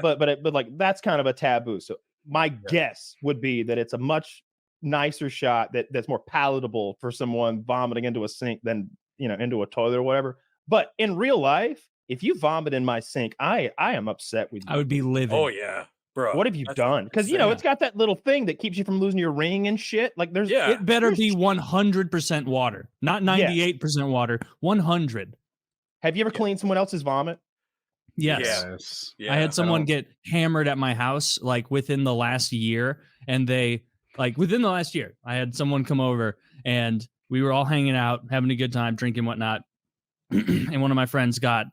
but like that's kind of a taboo. So my guess would be that it's a much nicer shot that's more palatable for someone vomiting into a sink than into a toilet or whatever. But in real life, if you vomit in my sink, I am upset with you. I would be livid. Oh yeah, bro. What have you done? Because it's got that little thing that keeps you from losing your ring and shit. Like it better be 100% water, not 98% water. 100. Have you ever cleaned someone else's vomit? Yes. Yeah. I had someone get hammered at my house like within the last year, and within the last year, I had someone come over and we were all hanging out, having a good time, drinking, whatnot. And one of my friends got,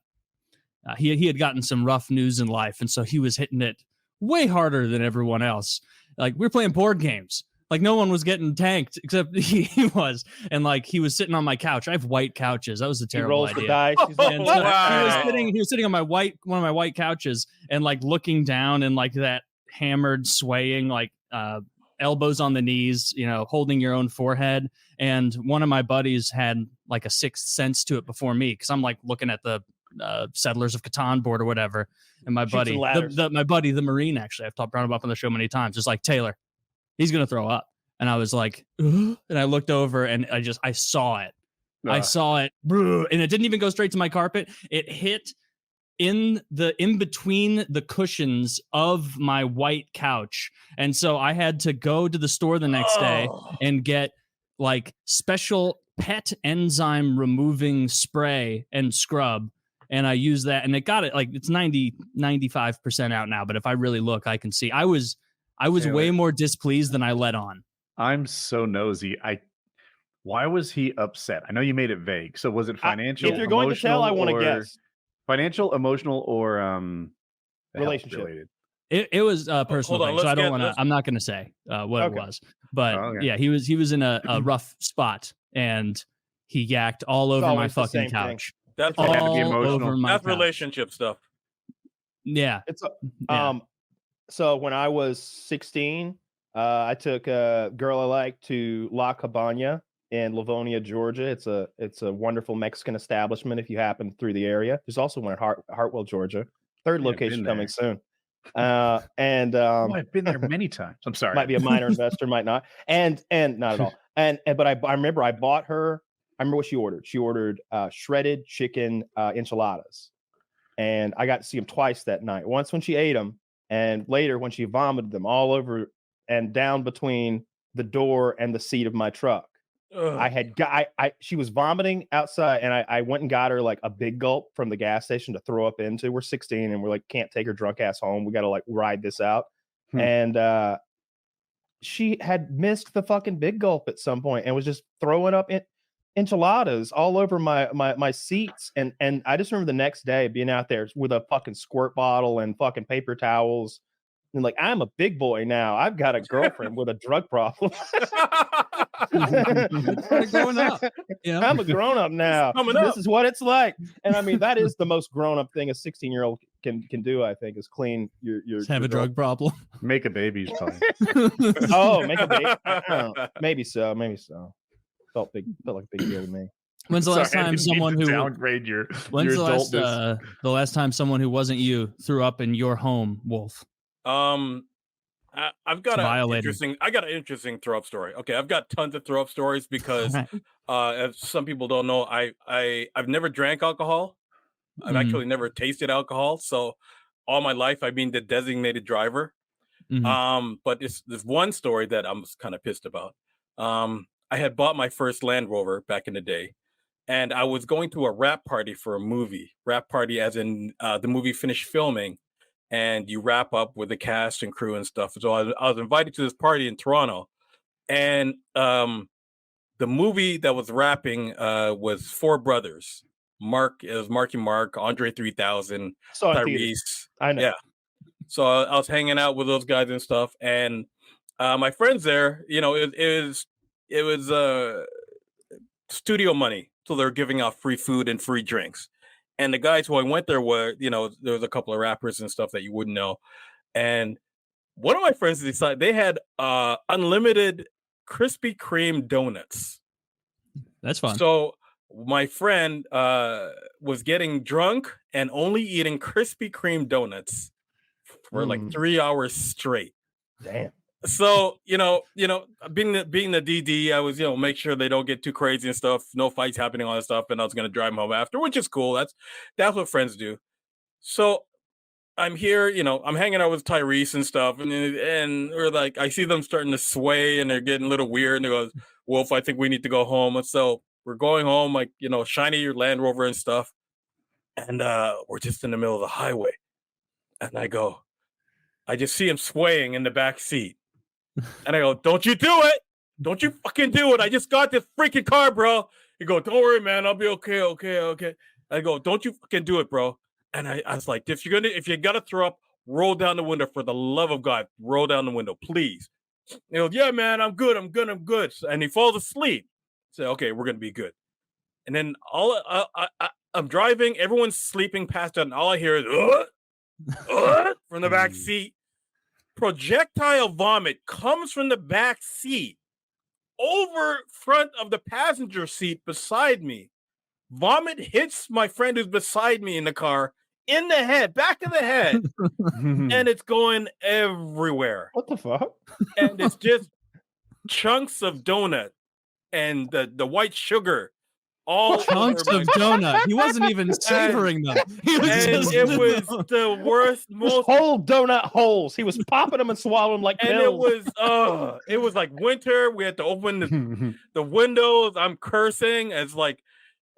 he had gotten some rough news in life. And so he was hitting it way harder than everyone else. Like we were playing board games. Like no one was getting tanked except he was. And like he was sitting on my couch. I have white couches. That was a terrible idea. He rolls the dice. He was sitting on one of my white couches and like looking down and like that hammered swaying, like elbows on the knees, holding your own forehead. And one of my buddies had like a sixth sense to it before me, because I'm like looking at the Settlers of Catan board or whatever. And my buddy, the Marine, actually, I've brought him up on the show many times, just like, Taylor, he's going to throw up. And I was like, and I looked over and I saw it. I saw it. And it didn't even go straight to my carpet. It hit in between the cushions of my white couch. And so I had to go to the store the next day and get like special pet enzyme removing spray and scrub. And I used that and it got it. Like it's 95% out now. But if I really look, I can see I was way more displeased than I let on. I'm so nosy. Why was he upset? I know you made it vague. So was it financial? If you're going to tell, I want to guess. Financial, emotional, or relationship related? It was personal thing, so I don't want to. I'm not going to say what it was, but yeah, he was in a rough spot and he yacked all over my fucking couch. That's all over my couch. Relationship stuff. Yeah, it's So when I was 16, I took a girl I liked to La Cabana in Livonia, Georgia. It's a wonderful Mexican establishment if you happen through the area. There's also one at Hartwell, Georgia. Third location coming soon. I've been there many times. I'm sorry. Might be a minor investor, might not. And not at all. But I remember I bought her. I remember what she ordered. She ordered shredded chicken enchiladas, and I got to see them twice that night. Once when she ate them, and later when she vomited them all over and down between the door and the seat of my truck. She was vomiting outside, and I went and got her like a big gulp from the gas station to throw up into. We're 16 and we're like, can't take her drunk ass home. We got to like ride this out. And she had missed the fucking big gulp at some point and was just throwing up enchiladas all over my seats. And I just remember the next day being out there with a fucking squirt bottle and fucking paper towels. And like, I'm a big boy now. I've got a girlfriend with a drug problem. Growing up, I'm a grown up now. This is what it's like. And I mean, that is the most grown up thing a 16-year-old can do, I think, is clean your have a drug problem. Make a baby. Oh, make a baby. Maybe so. Felt like a big deal to me. When's the last time someone who downgrade your when's the last time someone who wasn't you threw up in your home, Wolf? I've got an interesting throw up story. Okay, I've got tons of throw up stories because as some people don't know, I've never drank alcohol. I've actually never tasted alcohol. So all my life I've been the designated driver. But there's one story that I'm kind of pissed about. I had bought my first Land Rover back in the day, and I was going to a wrap party for a movie. Wrap party as in the movie finished filming, and you wrap up with the cast and crew and stuff. So I was invited to this party in Toronto, and the movie that was wrapping was Four Brothers. It was Marky Mark, Andre 3000, Tyrese. I know. Yeah. So I was hanging out with those guys and stuff, and my friends there, it was studio money, so they're giving out free food and free drinks. And the guys who I went there were, there was a couple of rappers and stuff that you wouldn't know. And one of my friends decided they had unlimited Krispy Kreme donuts. That's fun. So my friend was getting drunk and only eating Krispy Kreme donuts for like 3 hours straight. Damn. So, being the DD, I was, make sure they don't get too crazy and stuff. No fights happening, all that stuff. And I was going to drive them home after, which is cool. That's what friends do. So I'm here, I'm hanging out with Tyrese and stuff. And we're like, I see them starting to sway and they're getting a little weird. And they goes, Wolf, I think we need to go home. And so we're going home, like, shiny your Land Rover and stuff. And we're just in the middle of the highway. And I just see him swaying in the back seat. And I go, don't you do it. Don't you fucking do it. I just got this freaking car, bro. He go, don't worry, man. I'll be okay. I go, don't you fucking do it, bro. And I was like, if you gotta throw up, roll down the window for the love of God. Roll down the window, please. He goes, yeah, man, I'm good. And he falls asleep. So, okay, we're gonna be good. And then I'm driving, everyone's sleeping past out, and all I hear is from the back seat. Projectile vomit comes from the back seat over front of the passenger seat beside me. Vomit hits my friend who's beside me in the car in the head, back of the head, and it's going everywhere. What the fuck? And it's just chunks of donut and the white sugar. All chunks of donut. He wasn't even savoring them. It was the worst, most whole donut holes. He was popping them and swallowing them like pills. And it was like winter. We had to open the windows. I'm cursing as like,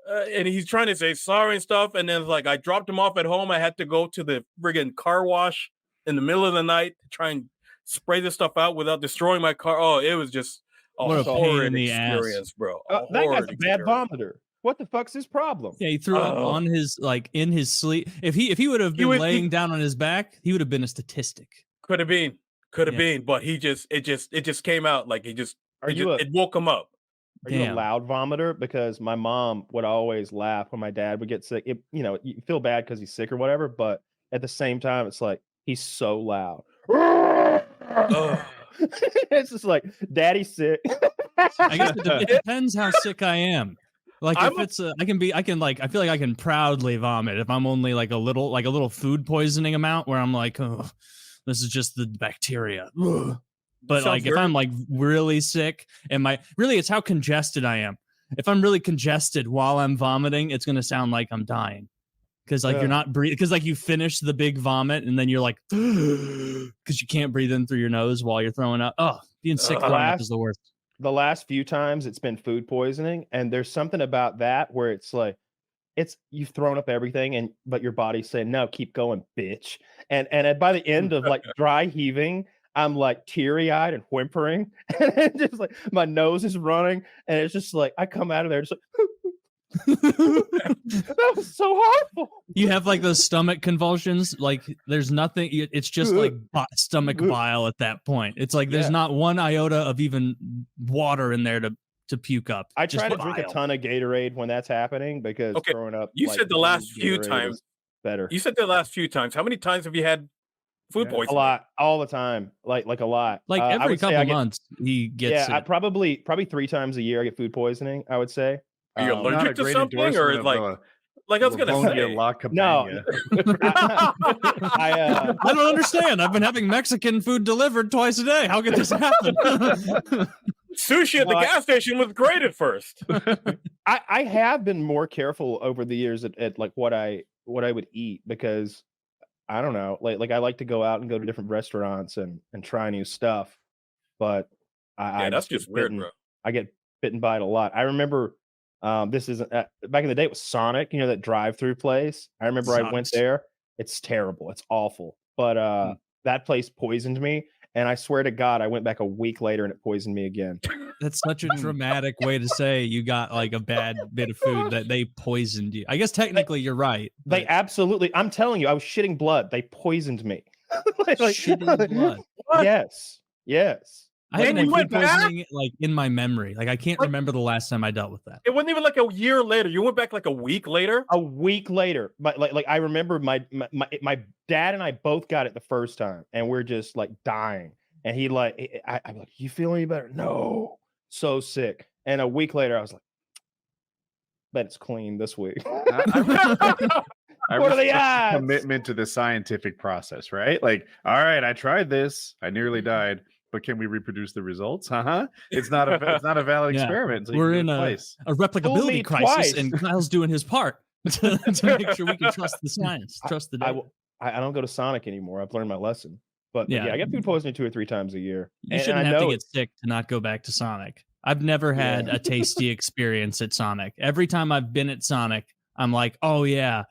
and he's trying to say sorry and stuff. And then like I dropped him off at home. I had to go to the friggin' car wash in the middle of the night to try and spray this stuff out without destroying my car. Oh, it was just what a pain in the experience, bro. That guy's a bad vomiter. What the fuck's his problem? Yeah, he threw up on his in his sleep. If he would have been laying down on his back, he would have been a statistic. Could have been, but it just came out like it woke him up. Are you a loud vomiter? Because my mom would always laugh when my dad would get sick. You feel bad because he's sick or whatever, but at the same time, it's like he's so loud. It's just like daddy's sick. I guess it depends how sick I am. Like I feel like I can proudly vomit if I'm only like a little food poisoning amount where I'm like, oh, this is just the bacteria. But like if I'm like really sick and it's how congested I am. If I'm really congested while I'm vomiting, it's gonna sound like I'm dying. Because like you're not breathing, because like you finish the big vomit and then you're like, because you can't breathe in through your nose while you're throwing up. Oh, being sick is the worst. The last few times it's been food poisoning, and there's something about that where it's like you've thrown up everything, but your body's saying no, keep going, bitch. And by the end of like dry heaving, I'm like teary-eyed and whimpering, and just like my nose is running, and it's just like I come out of there just like that was so horrible. You have like those stomach convulsions, like there's nothing, it's just like stomach bile at that point. It's like there's not one iota of even water in there to puke up. I try to drink a ton of Gatorade when that's happening because throwing up. You said the last few times better. You said the last few times. How many times have you had food poisoning? A lot, all the time, like a lot. Like every couple months he gets it. I probably 3 times a year I get food poisoning, I would say. Are you allergic to something, or like I was gonna say? No, I don't understand. I've been having Mexican food delivered twice a day. How could this happen? Sushi at the gas station was great at first. I have been more careful over the years at like what I would eat, because I don't know, like I like to go out and go to different restaurants and try new stuff, but that's just weird, bro. I get bitten by it a lot. I remember. This isn't back in the day. It was Sonic, that drive-through place. I remember I went there. It's terrible. It's awful. But that place poisoned me, and I swear to God, I went back a week later and it poisoned me again. That's such a dramatic way to say you got like a bad bit of food that they poisoned you. I guess technically you're right. They absolutely. I'm telling you, I was shitting blood. They poisoned me. Shitting blood. What? Yes. I had food poisoning like in my memory. Like I can't remember the last time I dealt with that. It wasn't even like a year later. You went back like a week later. A week later, but like I remember my dad and I both got it the first time, and we're just like dying. And he I'm like, you feel any better? No, so sick. And a week later, I was like, bet it's clean this week. I What are the respect odds? commitment to the scientific process, right? Like, all right, I tried this, I nearly died, but can we reproduce the results? It's not a valid Yeah. experiment. So We're you can in do it a twice. replicability crisis, twice. and Kyle's doing his part to make sure we can trust the science, trust the data. I don't go to Sonic anymore. I've learned my lesson. But yeah, Yeah. I get food poisoning 2 or 3 times a year. You And shouldn't I have to know get sick to not go back to Sonic. I've never had Yeah. a tasty experience at Sonic. Every time I've been at Sonic, I'm like, oh yeah,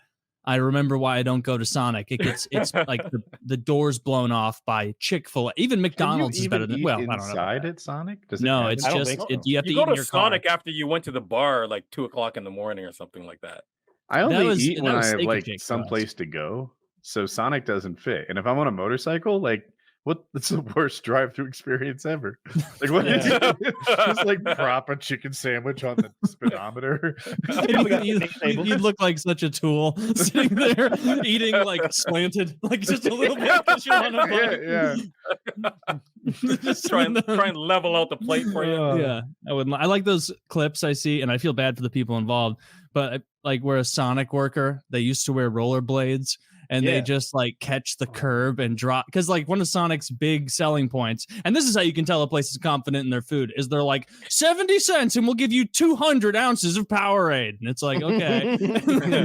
I remember why I don't go to Sonic. It's like the doors blown off by Chick-fil-A. Even McDonald's is better than. Well, I don't know. Inside at Sonic? Does it No, have it's I don't just think so. you have to You eat go in to your Sonic car. after you went to the bar like 2:00 in the morning or something like that. I only was- eat that when was I have Steak and like Shake for some us. place to go. So Sonic doesn't fit. And if I'm on a motorcycle, like what's the worst drive-through experience ever? Like what did Yeah. you just like prop a chicken sandwich on the speedometer? You'd look like such a tool sitting there eating like slanted, like just a little bit because you're on a bike. yeah. Just try in the- and level out the plate for you. Yeah, I wouldn't. I like those clips I see, and I feel bad for the people involved. But like, we're a Sonic worker. They used to wear rollerblades, and they Yeah. just like catch the curb and drop. Because like one of Sonic's big selling points, and this is how you can tell a place is confident in their food, is they're like 70 cents, and we'll give you 200 ounces of Powerade, and it's like okay.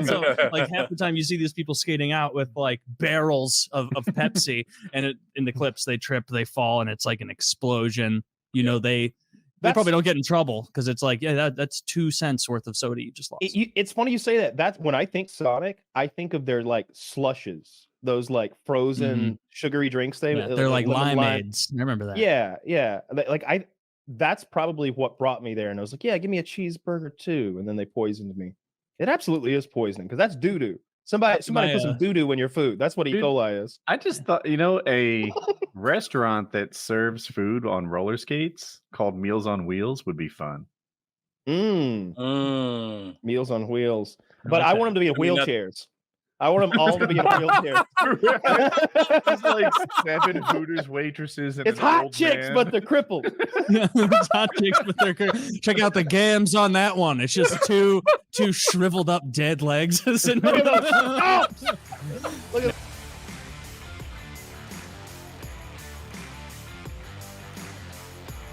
So like half the time you see these people skating out with like barrels of Pepsi, and in the clips they trip, they fall, and it's like an explosion. You know they probably don't get in trouble because it's like, yeah, that's 2 cents worth of soda you just lost. It's funny you say that. That's when I think Sonic, I think of their like slushes, those like frozen sugary drinks. They're like lemon lime. limeades. I remember that. Yeah. Like that's probably what brought me there. And I was like, yeah, give me a cheeseburger too. And then they poisoned me. It absolutely is poisoning because that's doo doo. Somebody put some doo doo in your food. That's what E. coli is. I just thought, a restaurant that serves food on roller skates called Meals on Wheels would be fun. Meals on Wheels. But I want them to be in wheelchairs. I want them all to be in wheelchairs. Just like 7 Hooters waitresses and It's an hot old chicks, man. but they're crippled. It's hot chicks, but check out the gams on that one. It's just two shriveled up dead legs. Look at those stumps. Look at